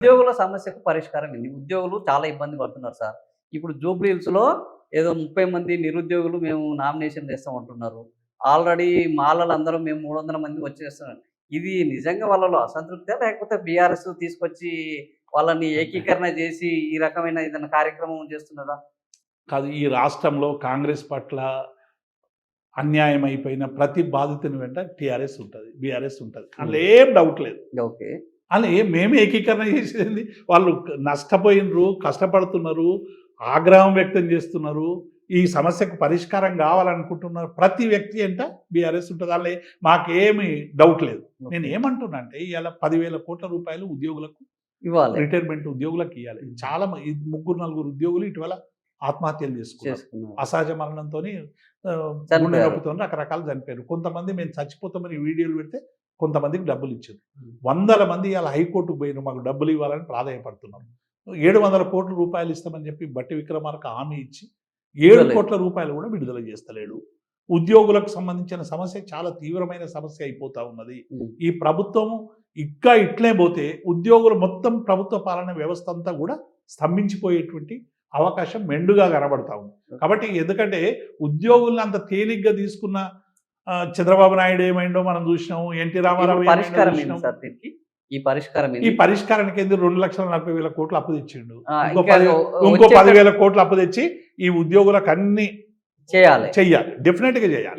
ఉద్యోగుల సమస్యకు పరిష్కారం ఏంది? ఉద్యోగులు చాలా ఇబ్బంది పడుతున్నారు సార్. ఇప్పుడు జూబ్లీ హిల్స్‌లో ఏదో 30 మంది నిరుద్యోగులు మేము నామినేషన్ చేస్తాం అంటున్నారు. ఆల్రెడీ మాలలందరూ మేము 300 మంది వచ్చేస్తున్నాం. ఇది నిజంగా వాళ్ళలో అసంతృప్తా? లేకపోతే బీఆర్ఎస్ తీసుకొచ్చి వాళ్ళని ఏకీకరణ చేసి ఈ రకమైన ఏదైనా కార్యక్రమం చేస్తున్నదా? కాదు, ఈ రాష్ట్రంలో కాంగ్రెస్ పట్ల అన్యాయం అయిపోయిన ప్రతి బాధితుని వెంట టీఆర్ఎస్ ఉంటుంది, బీఆర్ఎస్ ఉంటుంది. అందులో ఏం డౌట్ లేదు. ఓకే. అలా మేము ఏకీకరణ చేసేది, వాళ్ళు నష్టపోయినరు, కష్టపడుతున్నారు, ఆగ్రహం వ్యక్తం చేస్తున్నారు, ఈ సమస్యకు పరిష్కారం కావాలనుకుంటున్నారు. ప్రతి వ్యక్తి అంటే బీఆర్ఎస్ ఉంటుంది. అలా మాకేమి డౌట్ లేదు. నేను ఏమంటున్నా అంటే ఇవాళ 10,000 కోట్ల రూపాయలు ఉద్యోగులకు ఇవ్వాలి, రిటైర్మెంట్ ఉద్యోగులకు ఇవ్వాలి. చాలా 3-4 ఉద్యోగులు ఇటీవల ఆత్మహత్యలు చేసుకున్నారు. అసహజ మరణంతో గుండె నొప్పితో రకరకాలు చనిపోయారు. కొంతమంది మేము చచ్చిపోతామని వీడియోలు పెడితే కొంతమందికి డబ్బులు ఇచ్చారు. 100 మంది ఇలా హైకోర్టుకు పోయినారు, మాకు డబ్బులు ఇవ్వాలని ప్రాధాయపడుతున్నారు. 700 కోట్ల రూపాయలు ఇస్తామని చెప్పి బట్టి విక్రమార్క హామీ ఇచ్చి 7 కోట్ల రూపాయలు కూడా విడుదల చేస్తలేడు. ఉద్యోగులకు సంబంధించిన సమస్య చాలా తీవ్రమైన సమస్య అయిపోతా ఉన్నది. ఈ ప్రభుత్వం ఇంకా ఇట్లే పోతే ఉద్యోగులు మొత్తం ప్రభుత్వ పాలన వ్యవస్థ అంతా కూడా స్తంభించిపోయేటువంటి అవకాశం మెండుగా కనబడతా ఉంది. కాబట్టి ఎందుకంటే ఉద్యోగులను అంత తేలిగ్గా తీసుకున్న చంద్రబాబు నాయుడు ఏమైందో మనం చూసినాం, ఎన్టీ రామారావు ఈ పరిష్కారానికి ఎందుకు 2,40,000 కోట్లు అప్పు తెచ్చిండు. ఇంకో 10,000 కోట్లు అప్పు తెచ్చి ఈ ఉద్యోగులకు అన్ని చెయ్యాలి, డెఫినెట్ గా చేయాలి.